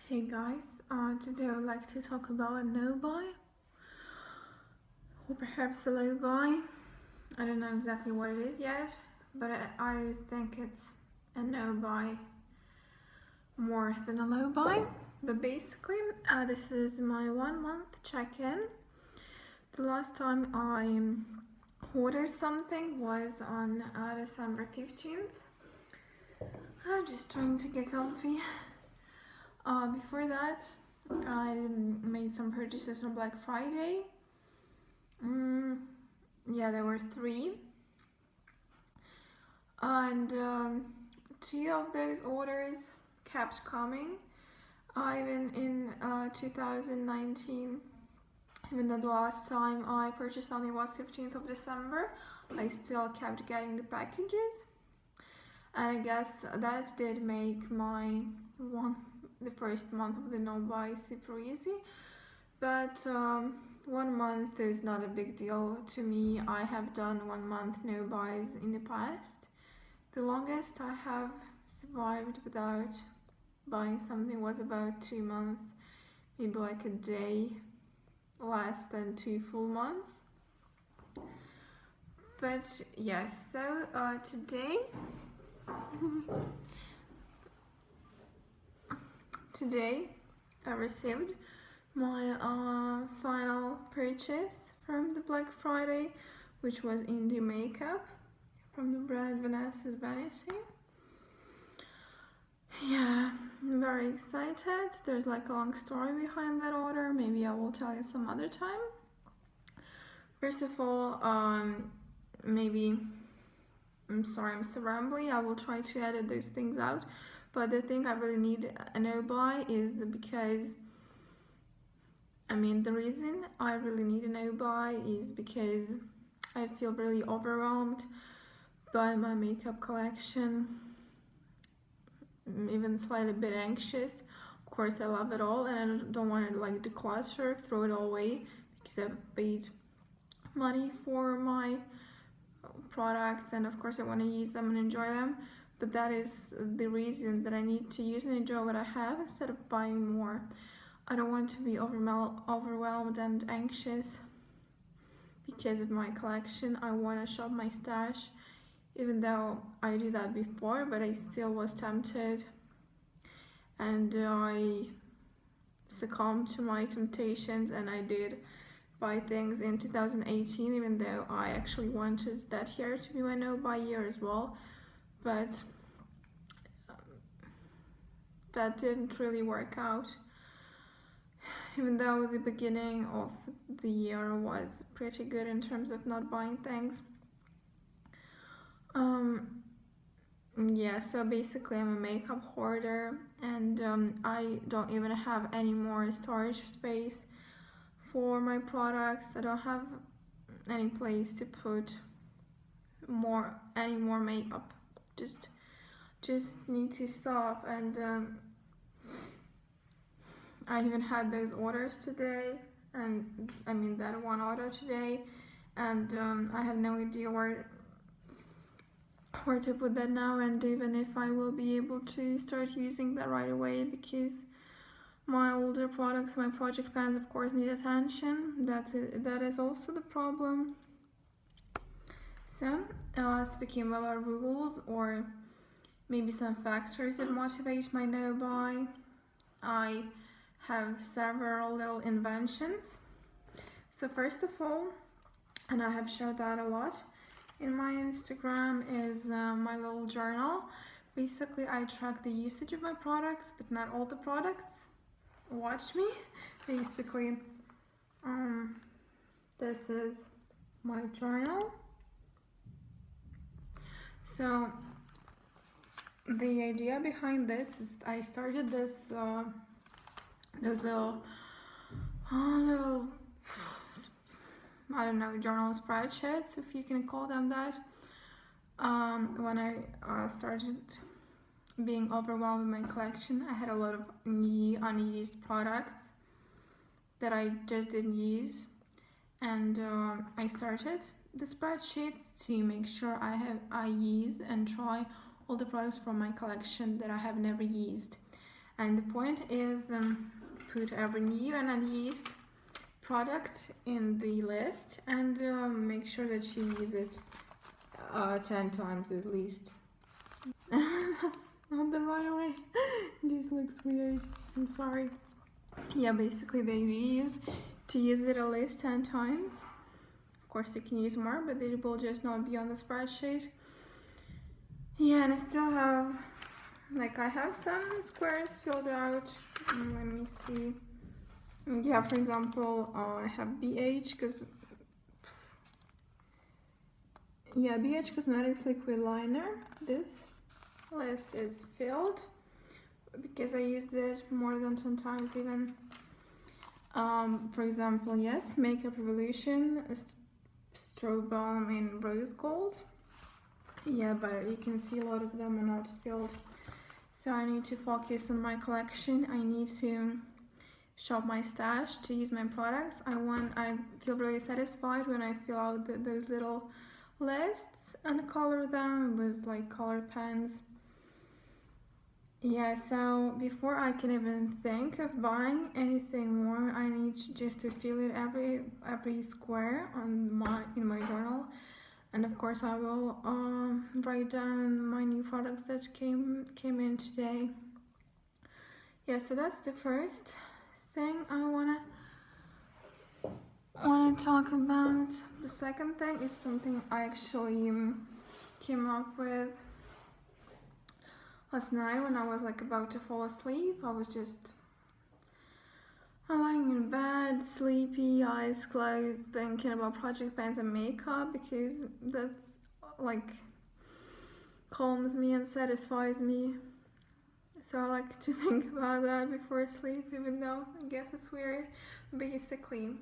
Hey guys, today I would like to talk about a no buy or perhaps a low buy. I don't know exactly what it is yet, but I think it's a no buy more than a low buy. But basically, this is my 1 month check-in. The last time I ordered something was on December 15th. I'm just trying to get comfy. Before that, I made some purchases on Black Friday. Yeah, there were 3. And 2 of those orders kept coming. Even in 2019, even though the last time I purchased something was 15th of December, I still kept getting the packages. And I guess that did make the first month of the no buy super easy. But 1 month is not a big deal to me. I have done 1 month no buys in the past. The longest I have survived without buying something was about 2 months, maybe like a day, less than 2 full months. But yes, so today I received my final purchase from the Black Friday, which was Indie Makeup from the brand Vanessa's Vanity. Yeah, I'm very excited. There's like a long story behind that order. Maybe I will tell you some other time. First of all, I'm so rambly. I will try to edit those things out. But the thing I really need a no buy is because the reason I really need a no buy is because I feel really overwhelmed by my makeup collection, even slightly bit anxious. Of course, I love it all and I don't want to like declutter, throw it all away, because I've paid money for my products and of course I want to use them and enjoy them. But that is the reason that I need to use and enjoy what I have instead of buying more. I don't want to be overwhelmed and anxious because of my collection. I want to shop my stash, even though I did that before, but I still was tempted and I succumbed to my temptations and I did buy things in 2018, even though I actually wanted that year to be my no buy year as well. But that didn't really work out, even though the beginning of the year was pretty good in terms of not buying things. Yeah, so basically I'm a makeup hoarder and I don't even have any more storage space for my products. I don't have any place to put any more makeup. Just need to stop. And I even had those orders today, and that one order today, and I have no idea where to put that now, and even if I will be able to start using that right away, because my older products, my project pans, of course, need attention. That is also the problem. So, speaking of our rules or maybe some factors that motivate my no buy, I have several little inventions. So first of all, and I have showed that a lot in my Instagram, is my little journal. Basically, I track the usage of my products, but not all the products. Watch me. Basically, this is my journal. So the idea behind this is I started those little I don't know, journal spreadsheets, if you can call them that, when I started being overwhelmed with my collection. I had a lot of unused products that I just didn't use, and I started the spreadsheets to make sure I use and try all the products from my collection that I have never used. And the point is put every new and unused product in the list and make sure that you use it 10 times at least. That's not the right way. This looks weird. I'm sorry. Yeah, basically the idea is to use it at least 10 times. Of course you can use more, but it will just not be on the spreadsheet. Yeah, and I still have, like, I have some squares filled out. Let me see. Yeah, for example, I have BH because BH Cosmetics liquid liner. This list is filled because I used it more than 10 times even. For example, yes, Makeup Revolution Strobe Balm in Rose Gold. Yeah, but you can see a lot of them are not filled. So I need to focus on my collection. I need to shop my stash to use my products. I feel really satisfied when I fill out those little lists and color them with like colored pens. Yeah, so before I can even think of buying anything more, I need just to fill it every square in my journal. And of course I will write down my new products that came in today. Yeah, so that's the first thing I wanna talk about. The second thing is something I actually came up with last night when I was like about to fall asleep. I'm lying in bed, sleepy, eyes closed, thinking about project pens and makeup because that's like calms me and satisfies me. So I like to think about that before sleep, even though I guess it's weird. Basically,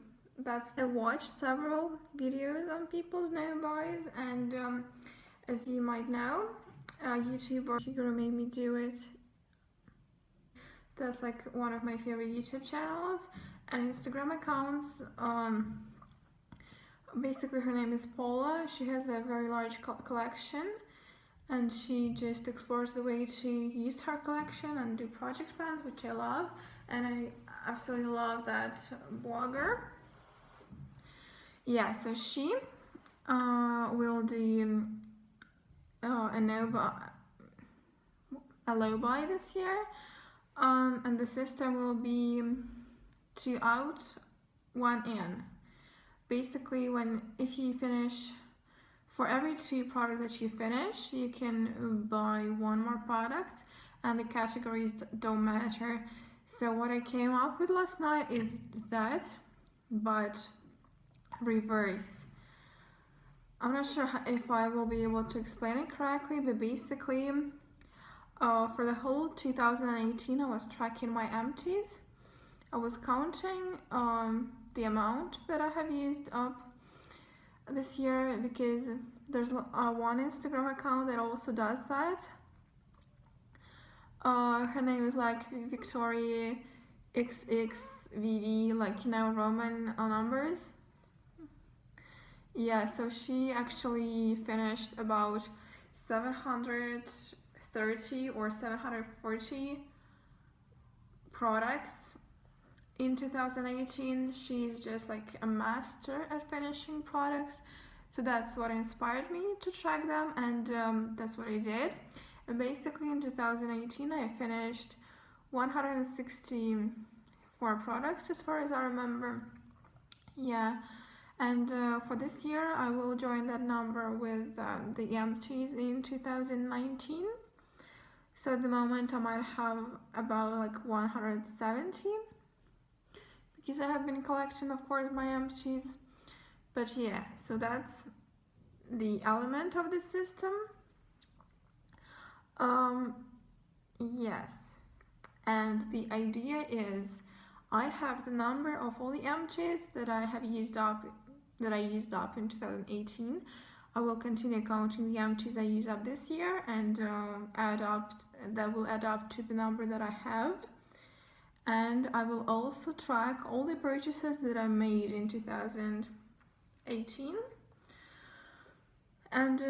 I watched several videos on people's no-buys, and as you might know, YouTuber made me do it. That's like one of my favorite YouTube channels and Instagram accounts. Basically her name is Paula. She has a very large collection and she just explores the way to use her collection and do project pens, which I love, and I absolutely love that blogger. Yeah, so she will do a low buy this year, and the system will be 2 out, 1 in. Basically, if you finish, for every 2 products that you finish, you can buy 1 more product, and the categories don't matter. So what I came up with last night is that, but reverse. I'm not sure if I will be able to explain it correctly, but basically, for the whole 2018, I was tracking my empties. I was counting the amount that I have used up this year because there's one Instagram account that also does that. Her name is like Victoria XXVV, like, you know, Roman numbers. Yeah, so she actually finished about 730 or 740 products in 2018. She's just like a master at finishing products, so that's what inspired me to track them, and that's what I did. And basically in 2018 I finished 164 products as far as I remember. Yeah, and for this year I will join that number with the empties in 2019. So at the moment I might have about like 170 because I have been collecting, of course, my empties. But yeah, so that's the element of the system. Yes, and the idea is I have the number of all the empties that I used up in 2018. I will continue counting the empties I use up this year, and that will add up to the number that I have. And I will also track all the purchases that I made in 2018, and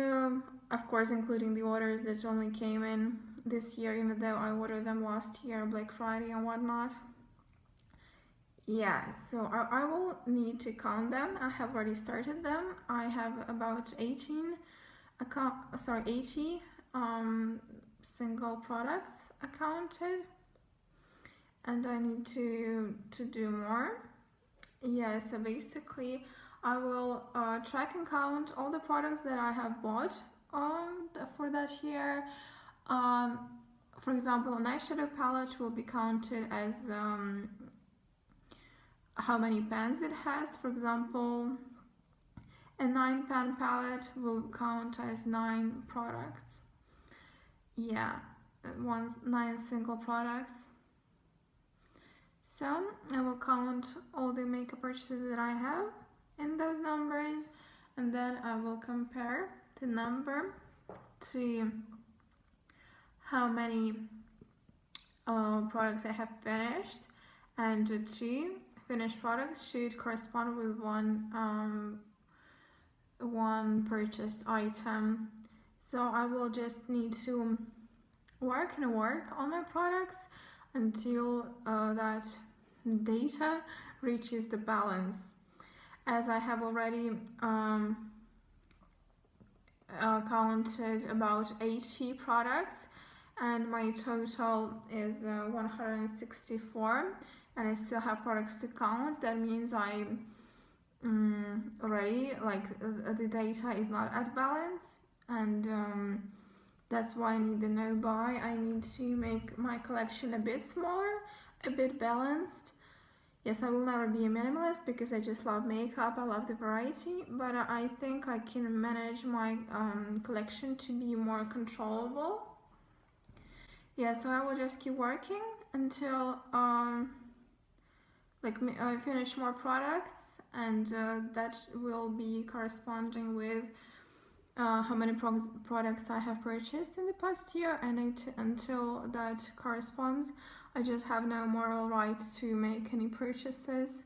of course including the orders that only came in this year, even though I ordered them last year, Black Friday and whatnot. Yeah, so I will need to count them. I have already started them. I have about 80 single products accounted, and I need to do more. Yeah, so basically I will track and count all the products that I have bought for that year. For example, an eyeshadow palette will be counted as how many pans it has. For example, a 9-pan palette will count as 9 products. Yeah, 9 single products. So I will count all the makeup purchases that I have in those numbers, and then I will compare the number to how many products I have finished, and the 2 finished products should correspond with one purchased item. So I will just need to work on my products until that data reaches the balance. As I have already counted about 80 products, and my total is 164, and I still have products to count. That means I already, the data is not at balance, and that's why I need the no buy. I need to make my collection a bit smaller, a bit balanced. Yes, I will never be a minimalist because I just love makeup, I love the variety, but I think I can manage my collection to be more controllable. Yeah, so I will just keep working until I finish more products, and that will be corresponding with how many products I have purchased in the past year, and until that corresponds, I just have no moral right to make any purchases.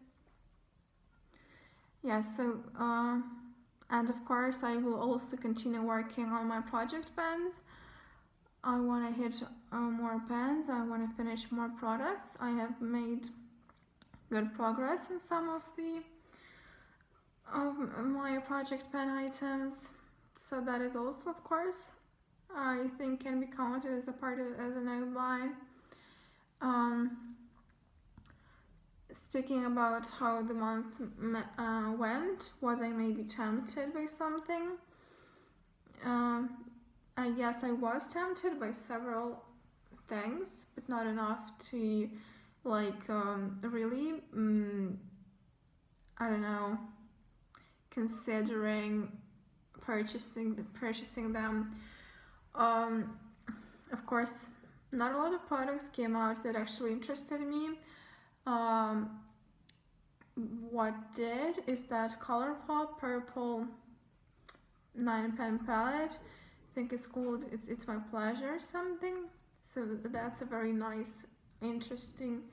Yeah, so and of course I will also continue working on my project pans. I want to hit more pans, I want to finish more products. I have made good progress in some of my project pen items, so that is also, of course, I think can be counted as a no buy. Speaking about how the month went, was I maybe tempted by something? I guess I was tempted by several things, but not enough to really I don't know, considering purchasing them. Of course, not a lot of products came out that actually interested me. What did is that Colourpop purple 9-pan palette. I think it's called It's My Pleasure or something. So that's a very nice, interesting,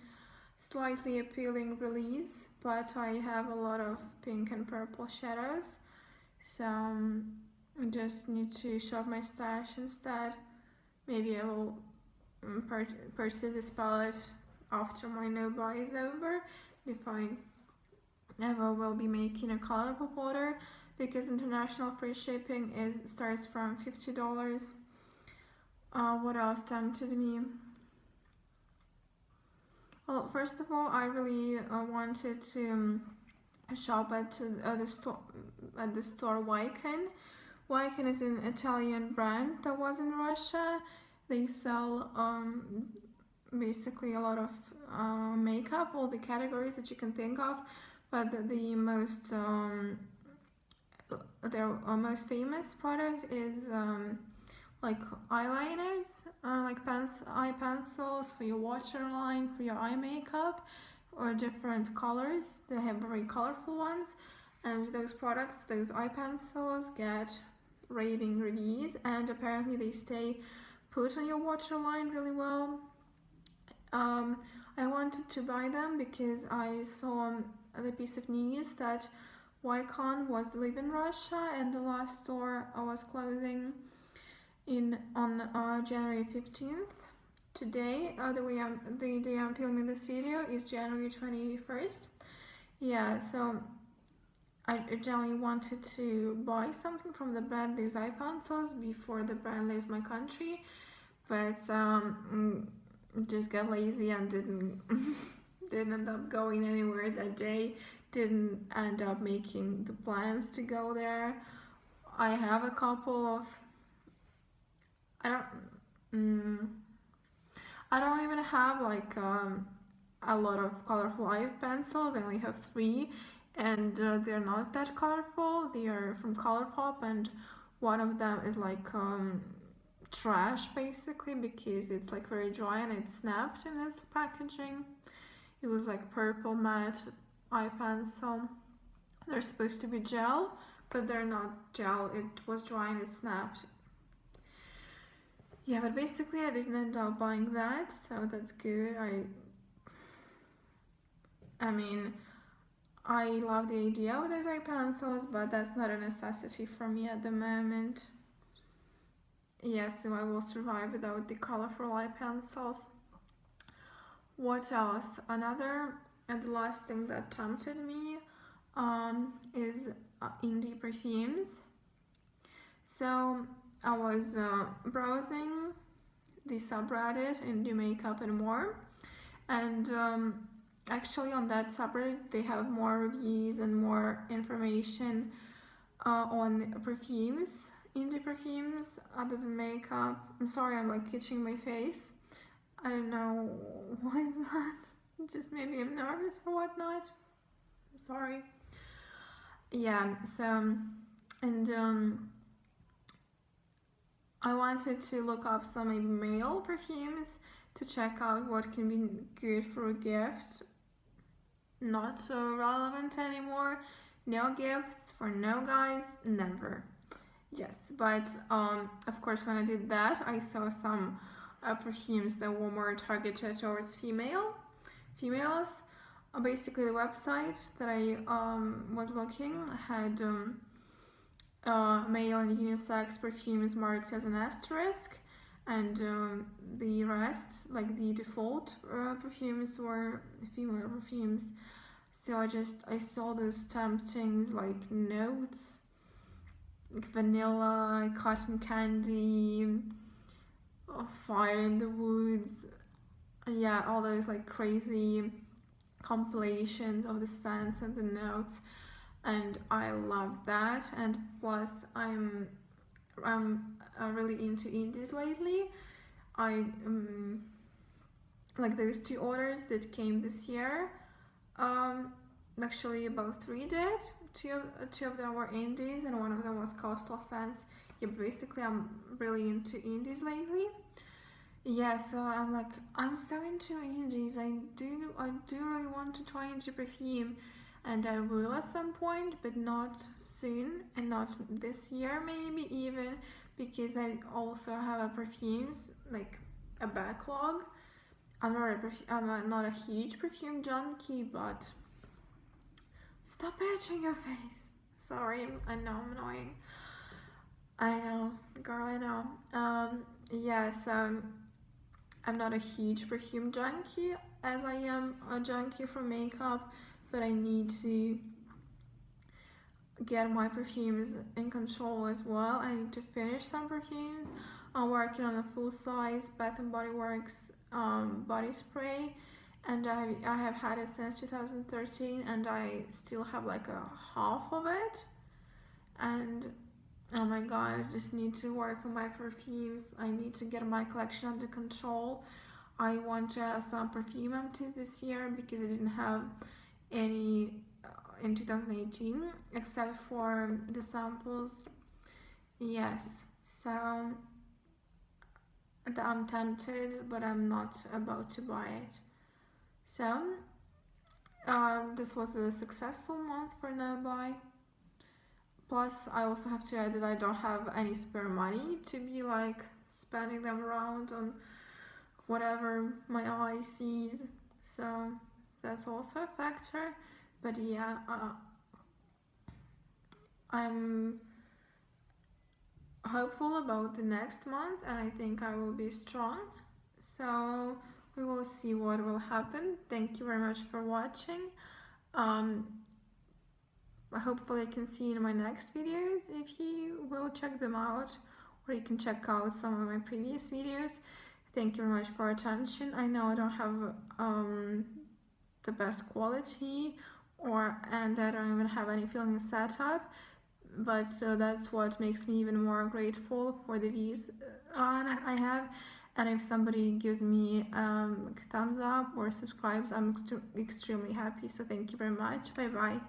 slightly appealing release, but I have a lot of pink and purple shadows, so I just need to shop my stash instead. Maybe I will purchase this palette after my no buy is over, if I ever will be making a Colourpop order, because international free shipping starts from $50. What else tempted me? Well, first of all, I really wanted to shop at the store Wycon. Wycon is an Italian brand that was in Russia. They sell basically a lot of makeup, all the categories that you can think of, but their most famous product is like eyeliners, eye pencils for your waterline, for your eye makeup, or different colors. They have very colorful ones, and those products, those eye pencils, get raving reviews, and apparently they stay put on your waterline really well. I wanted to buy them because I saw the piece of news that Wycon was leaving Russia and the last store was closing. on January 15th. Today, the day I'm filming this video is January 21st. Yeah, so I originally wanted to buy something from the brand Leaves Eye Pencils before the brand leaves my country, but just got lazy and didn't didn't end up going anywhere that day. Didn't end up making the plans to go there. I have a couple of I don't even have like a lot of colorful eye pencils. I only have 3, and they're not that colorful. They are from Colourpop, and one of them is like trash basically because it's like very dry and it snapped in its packaging. It was like purple matte eye pencil. They're supposed to be gel, but they're not gel. It was dry and it snapped. Yeah, but basically I didn't end up buying that, so that's good. I mean, I love the idea of those eye pencils, but that's not a necessity for me at the moment. Yeah, so I will survive without the colorful eye pencils. What else? Another and the last thing that tempted me is indie perfumes. So I was browsing the subreddit Indie Makeup and More, and actually on that subreddit they have more reviews and more information on perfumes, indie perfumes other than makeup. I'm sorry, I'm like itching my face. I don't know why is that. Just maybe I'm nervous or whatnot. I'm sorry. Yeah, so and I wanted to look up some maybe male perfumes to check out what can be good for a gift. Not so relevant anymore. No gifts for no guys, never. Yes, but of course when I did that, I saw some perfumes that were more targeted towards females. Basically, the website that I was looking had male and unisex perfumes marked as an asterisk, and the rest, like the default perfumes, were female perfumes. So I saw those tempting like notes, like vanilla, cotton candy, fire in the woods. Yeah, all those like crazy compilations of the scents and the notes, and I love that. And plus I'm really into indies lately. I like those 2 orders that came this year. Actually about 3 did. Two of them were indies and one of them was Coastal Scents. Yeah, but basically I'm really into indies lately. Yeah, so I'm so into indies. I do really want to try indie perfume, and I will at some point, but not soon, and not this year maybe even, because I also have a perfumes like a backlog. I'm not a huge perfume junkie, but stop itching your face. Sorry, I know I'm annoying. I know, girl, I know. Yeah, so I'm not a huge perfume junkie as I am a junkie for makeup, but I need to get my perfumes in control as well. I need to finish some perfumes. I'm working on a full-size Bath & Body Works body spray, and I have had it since 2013, and I still have like a half of it, and oh my god, I just need to work on my perfumes. I need to get my collection under control. I want to have some perfume empties this year because I didn't have any in 2018 except for the samples. Yes, so I'm tempted, but I'm not about to buy it. So this was a successful month for no buy. Plus, I also have to add that I don't have any spare money to be like spending them around on whatever my eye sees. So that's also a factor. But yeah, hopeful about the next month, and I think I will be strong. So we will see what will happen. Thank you very much for watching. Hopefully I can see you in my next videos if you will check them out, or you can check out some of my previous videos. Thank you very much for attention. I know I don't have the best quality, and I don't even have any filming setup, but that's what makes me even more grateful for the views I have. And if somebody gives me thumbs up or subscribes, I'm extremely happy. So thank you very much. Bye bye.